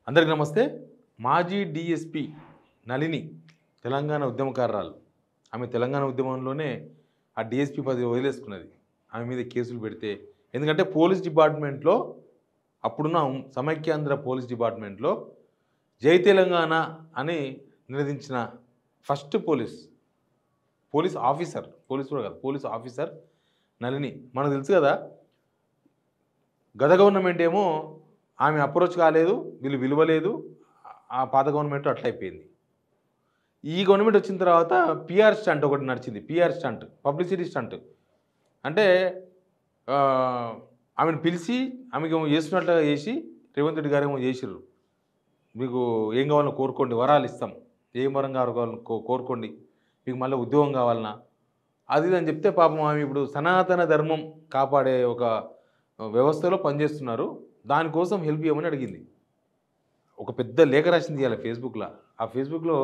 అందరికీ నమస్తే. మాజీ డీఎస్పీ నళిని తెలంగాణ ఉద్యమకారురాలు. ఆమె తెలంగాణ ఉద్యమంలోనే ఆ డీఎస్పీ పదవి వదిలేసుకున్నది. ఆమె మీద కేసులు పెడితే, ఎందుకంటే పోలీస్ డిపార్ట్మెంట్లో అప్పుడున్న సమైక్యాంధ్ర పోలీస్ డిపార్ట్మెంట్లో జై తెలంగాణ అని నినదించిన ఫస్ట్ పోలీస్ ఆఫీసర్, పోలీస్ కూడా కాదు, పోలీస్ ఆఫీసర్ నళిని. మనకు తెలుసు కదా, గత గవర్నమెంట్ ఏమో ఆమె అప్రోచ్ కాలేదు, వీళ్ళు విలువలేదు, ఆ పాత గవర్నమెంట్ అట్లా అయిపోయింది. ఈ గవర్నమెంట్ వచ్చిన తర్వాత పిఆర్ స్టంట్ ఒకటి నడిచింది. PR stunt, publicity stunt. అంటే ఆమెను పిలిచి ఆమెకి ఏమో చేస్తున్నట్లుగా చేసి రేవంత్ రెడ్డి గారు ఏమో చేసిర్రు. మీకు ఏం కావాలో కోరుకోండి, వరాలు ఇస్తాం, ఏం వరం కావాలని కోరుకోండి, మీకు మళ్ళీ ఉద్యోగం కావాలన్నా అది అని చెప్తే, పాపం ఆమె ఇప్పుడు సనాతన ధర్మం కాపాడే ఒక వ్యవస్థలో పనిచేస్తున్నారు, దానికోసం హెల్ప్ చేయమని అడిగింది. ఒక పెద్ద లేఖ రాసింది ఇవాళ ఫేస్బుక్లో. ఆ ఫేస్బుక్లో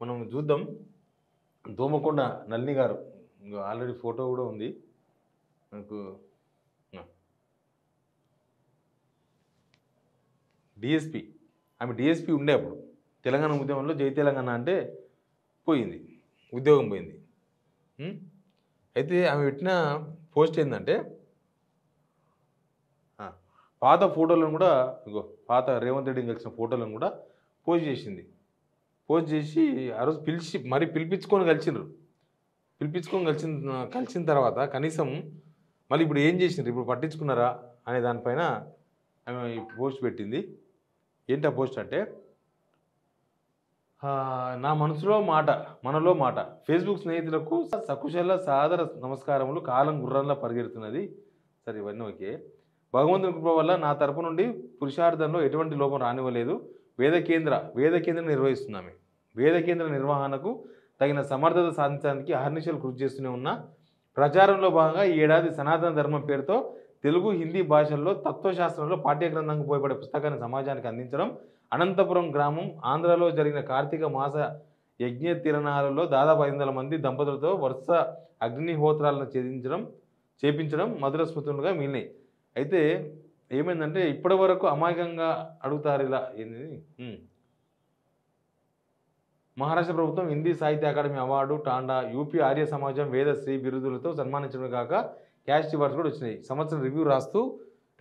మనం చూద్దాం. దోమకొండ నళిని గారు, ఆల్రెడీ ఫోటో కూడా ఉంది నాకు. డిఎస్పి, ఆమె డిఎస్పి ఉండే అప్పుడు తెలంగాణ ఉద్యమంలో జై తెలంగాణ అంటే పోయింది, ఉద్యోగం పోయింది. అయితే ఆమె పెట్టిన పోస్ట్ ఏంటంటే, పాత ఫోటోలను కూడా, ఇగో పాత రేవంత్ రెడ్డిని కలిసిన ఫోటోలను కూడా పోస్ట్ చేసింది. పోస్ట్ చేసి ఆ రోజు పిలిపించుకొని కలిసిన తర్వాత కనీసం మళ్ళీ ఇప్పుడు ఏం చేసినారు, ఇప్పుడు పట్టించుకున్నారా అనే దానిపైన ఆమె ఈ పోస్ట్ పెట్టింది. ఏంటి ఆ పోస్ట్ అంటే, నా మనలో మాట ఫేస్బుక్ స్నేహితులకు సకుశల సాదర నమస్కారములు. కాలం గుర్రంలా పరిగెడుతున్నది. సరే, ఇవన్నీ ఓకే. భగవంతుని కృప వల్ల నా తరపు నుండి పురుషార్థంలో ఎటువంటి లోపం రానివ్వలేదు. వేద కేంద్రం నిర్వహిస్తున్నామే. వేద కేంద్ర నిర్వహణకు తగిన సమర్థత సాధించడానికి అహర్నిశలు కృషి చేస్తూనే ఉన్న ప్రచారంలో భాగంగా ఈ ఏడాది సనాతన ధర్మం పేరుతో తెలుగు, హిందీ భాషల్లో తత్వశాస్త్రంలో పాఠ్యగ్రంథంగా ఉపయోగపడే పుస్తకాన్ని సమాజానికి అందించడం. అనంతపురం గ్రామం ఆంధ్రలో జరిగిన కార్తీక మాస యజ్ఞ తిరణాలలో దాదాపు 500 మంది దంపతులతో వరుస అగ్నిహోత్రాలను చేపించడం మధుర స్మృతులుగా మిగిలినాయి. అయితే ఏమైందంటే, ఇప్పటి వరకు అమాయకంగా అడుగుతారు ఇలా ఏంది, మహారాష్ట్ర ప్రభుత్వం హిందీ సాహిత్య అకాడమీ అవార్డు, టాండా, యూపీ ఆర్య సమాజం వేదశ్రీ బిరుదులతో సన్మానించడమే కాక క్యాష్ అవార్డ్స్ కూడా వచ్చినాయి. సంవత్సరం రివ్యూ రాస్తూ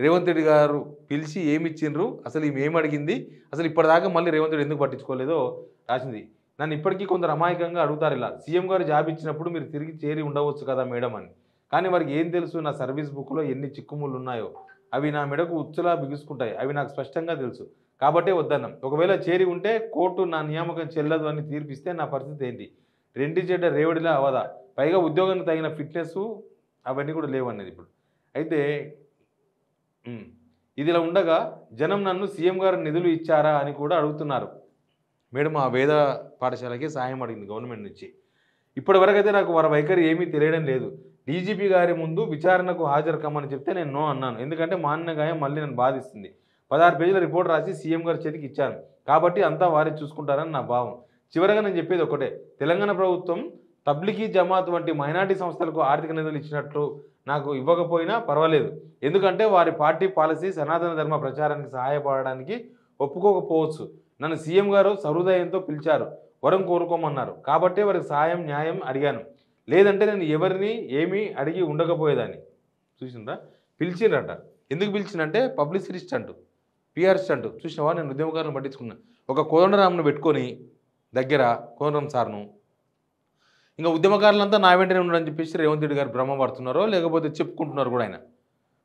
రేవంత్ రెడ్డి గారు పిలిచి ఏమి ఇచ్చిండ్రు, అసలు ఈమె ఏమి అడిగింది, అసలు ఇప్పటిదాకా మళ్ళీ రేవంత్ రెడ్డి ఎందుకు పట్టించుకోలేదో రాసింది. నన్ను ఇప్పటికీ కొందరు అమాయకంగా అడుగుతారు ఇలా, సీఎం గారు జాబ్ ఇచ్చినప్పుడు మీరు తిరిగి చేరి ఉండవచ్చు కదా మేడం అని. కానీ వారికి ఏం తెలుసు, నా సర్వీస్ బుక్లో ఎన్ని చిక్కుముళ్ళు ఉన్నాయో, అవి నా మెడకు ఉచ్చులా బిగుసుకుంటాయి, అవి నాకు స్పష్టంగా తెలుసు. కాబట్టే వద్దన్నాం. ఒకవేళ చేరి ఉంటే కోర్టు నా నియామకం చెల్లదు అని తీర్పిస్తే నా పరిస్థితి ఏంటి? రెండి చెడ్డ రేవడిలా అవదా? పైగా ఉద్యోగానికి తగిన ఫిట్నెస్ అవన్నీ కూడా లేవన్నది ఇప్పుడు. అయితే ఇదిలా ఉండగా జనం నన్ను సీఎం గారు నిధులు ఇచ్చారా అని కూడా అడుగుతున్నారు. మేడం, ఆ వేద పాఠశాలకి సాయం అడిగింది గవర్నమెంట్ నుంచి. ఇప్పటి వరకు అయితే నాకు వారి వైఖరి ఏమీ తెలియడం లేదు. డీజీపీ గారి ముందు విచారణకు హాజరు కమ్మని చెప్తే నేను నో అన్నాను. ఎందుకంటే మాన్య గాయం మళ్ళీ నన్ను బాధిస్తుంది. 16 పేజీల రిపోర్ట్ రాసి సీఎం గారి చేతికి ఇచ్చాను. కాబట్టి అంతా వారే చూసుకుంటారని నా భావం. చివరగా నేను చెప్పేది ఒకటే, తెలంగాణ ప్రభుత్వం తబ్లిగీ జమాత్ వంటి మైనార్టీ సంస్థలకు ఆర్థిక నిధులు ఇచ్చినట్లు నాకు ఇవ్వకపోయినా పర్వాలేదు. ఎందుకంటే వారి పార్టీ పాలసీ సనాతన ధర్మ ప్రచారానికి సహాయపడడానికి ఒప్పుకోకపోవచ్చు. నన్ను సీఎం గారు సహృదయంతో పిలిచారు, వరం కోరుకోమన్నారు. కాబట్టే వారికి సాయం న్యాయం అడిగాను. లేదంటే నేను ఎవరిని ఏమీ అడిగి ఉండకపోయేదాన్ని. చూసిందా, పిలిచిండ్రట. ఎందుకు పిలిచిందంటే పబ్లిసిటీ స్టంట్, పిఆర్ స్టంట్. చూసినావా, నేను ఉద్యమకారులను పట్టించుకున్నా. ఒక కోదండరాంను పెట్టుకొని దగ్గర, కోదండరాం సార్ను, ఇంకా ఉద్యమకారులంతా నా వెంటనే ఉండని చెప్పేసి రేవంత్ రెడ్డి గారు భ్రమ పడుతున్నారో లేకపోతే చెప్పుకుంటున్నారు కూడా. ఆయన,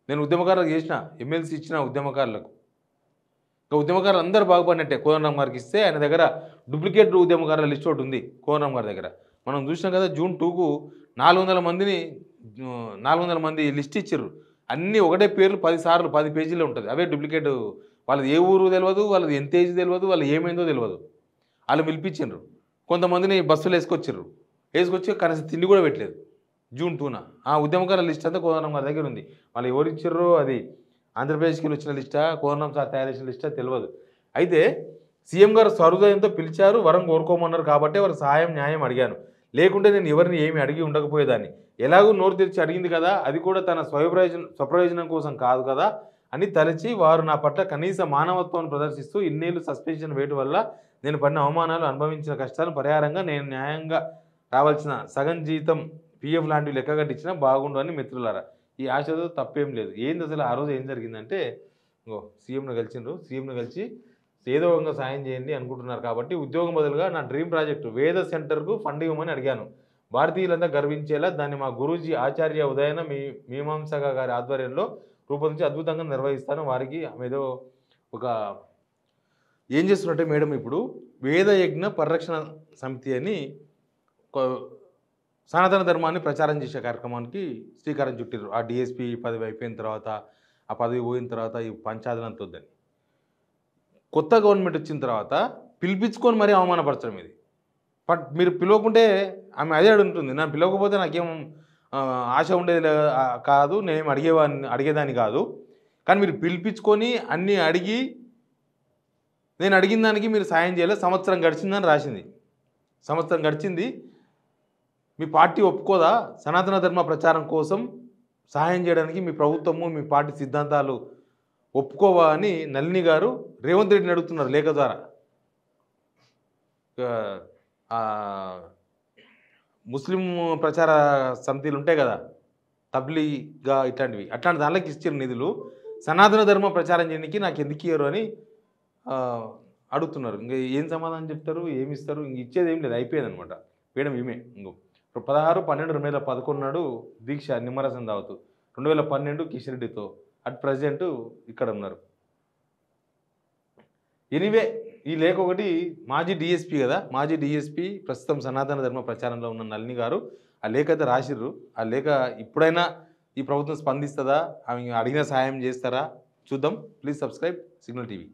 నేను ఉద్యమకారులకు చేసిన, ఎమ్మెల్సీ ఇచ్చిన ఉద్యమకారులకు, ఇంకా ఉద్యమకారులు అందరూ బాగుపడినట్టే. కోదండరాం గారికి ఇస్తే ఆయన దగ్గర డూప్లికేట్ ఉద్యమకారుల లిస్ట్ ఒకటి ఉంది కోదండరాం గారి దగ్గర. మనం చూసినాం కదా, జూన్ 2కు 400 మంది లిస్ట్ ఇచ్చారు. అన్నీ ఒకటే పేర్లు 10 పేజీలో ఉంటుంది. అవే డూప్లికేట్. వాళ్ళది ఏ ఊరు తెలియదు, వాళ్ళది ఎంత ఏజ్ తెలియదు, వాళ్ళు ఏమైందో తెలియదు. వాళ్ళు పిలిపించారు. కొంతమందిని బస్సులు వేసుకొచ్చి కనీసం తిండి కూడా పెట్టలేదు. జూన్ 2న ఆ ఉద్యమకారుల లిస్ట్ అంతా కోదండరాం గారి దగ్గర ఉంది. వాళ్ళు ఎవరు ఇచ్చారో, అది ఆంధ్రప్రదేశ్కి వచ్చిన లిస్టా, కోదండరాం సార్ తయారు చేసిన లిస్టా తెలియదు. అయితే సీఎం గారు సహృదయంతో పిలిచారు, వరం కోరుకోమన్నారు. కాబట్టి వారికి సహాయం న్యాయం అడిగాను. లేకుంటే నేను ఎవరిని ఏమి అడిగి ఉండకపోయేదాన్ని. ఎలాగూ నోరు తెరిచి అడిగింది కదా, అది కూడా తన స్వప్రయోజనం కోసం కాదు కదా. అని తలచి వారు నా పట్ల కనీస మానవత్వాన్ని ప్రదర్శిస్తూ ఇన్నేళ్లు సస్పెన్షన్ వేటు వల్ల నేను పడిన అవమానాలు అనుభవించిన కష్టాలు పరిహారంగా నేను న్యాయంగా రావాల్సిన సగం జీతం పిఎఫ్ లాంటివి లెక్క కట్టించినా బాగుండు అని మిత్రులారా. ఈ ఆశతో తప్పేం లేదు. ఏంది అసలు ఆ రోజు ఏం జరిగిందంటే సీఎంను కలిసి ఏదో విధంగా సాయం చేయండి అనుకుంటున్నారు కాబట్టి ఉద్యోగం బదులుగా నా డ్రీమ్ ప్రాజెక్టు వేద సెంటర్కు ఫండ్ ఇవ్వమని అడిగాను. భారతీయులంతా గర్వించేలా దాన్ని మా గురూజీ ఆచార్య ఉదయన మీమాంసక గారి ఆధ్వర్యంలో రూపొందించి అద్భుతంగా నిర్వహిస్తాను. వారికి ఏదో ఒక ఏం చేస్తున్నట్టే మేడం ఇప్పుడు వేద యజ్ఞ పరిరక్షణ సమితి అని ఒక సనాతన ధర్మాన్ని ప్రచారం చేసే కార్యక్రమానికి శ్రీకారం చుట్టారు. ఆ డిఎస్పీ పదవి అయిపోయిన తర్వాత ఆ పదవి పోయిన తర్వాత ఈ పంచాదనంత వద్దని కొత్త గవర్నమెంట్ వచ్చిన తర్వాత పిలిపించుకొని మరీ అవమానపరచడం ఇది. బట్ మీరు పిలవకుంటే ఆమె అదే అడుగుతుంది. నన్ను పిలవకపోతే నాకేం ఆశ ఉండేది కాదు, నేనేం అడిగేదాన్ని కాదు. కానీ మీరు పిలిపించుకొని అన్నీ అడిగి నేను అడిగిన దానికి మీరు సాయం చేయలేదు. సంవత్సరం గడిచిందని రాసింది. సంవత్సరం గడిచింది. మీ పార్టీ ఒప్పుకోదా సనాతన ధర్మ ప్రచారం కోసం సహాయం చేయడానికి? మీ ప్రభుత్వము మీ పార్టీ సిద్ధాంతాలు ఒప్పుకోవా అని నళిని గారు రేవంత్ రెడ్డిని అడుగుతున్నారు లేఖ ద్వారా. ముస్లిం ప్రచార సమితిలు ఉంటాయి కదా, తబ్లీగా ఇట్లాంటివి, అట్లాంటి దానిలోకి ఇచ్చిన నిధులు సనాతన ధర్మ ప్రచారం చేయడానికి నాకు ఎందుకు ఇయ్యరు అని అడుగుతున్నారు. ఇంకా ఏం సమాధానం చెప్తారు, ఏమి ఇస్తారు? ఇంక ఇచ్చేది ఏం లేదు, అయిపోయింది అనమాట. వేయడం ఈమె. ఇంకో 16/12/2011 నాడు దీక్ష నిమ్మరసం దావతు, 2012 కిషన్ రెడ్డితో, అట్ ప్రజెంట్ ఇక్కడ ఉన్నారు. ఎనీవే ఈ లేఖ ఒకటి మాజీ డిఎస్పీ కదా, మాజీ డిఎస్పీ ప్రస్తుతం సనాతన ధర్మ ప్రచారంలో ఉన్న నళిని గారు ఆ లేఖ అయితే రాసిర్రు. ఆ లేఖ ఇప్పుడైనా ఈ ప్రభుత్వం స్పందిస్తుందా, ఆమె అడిగిన సహాయం చేస్తారా చూద్దాం. Please subscribe signal TV.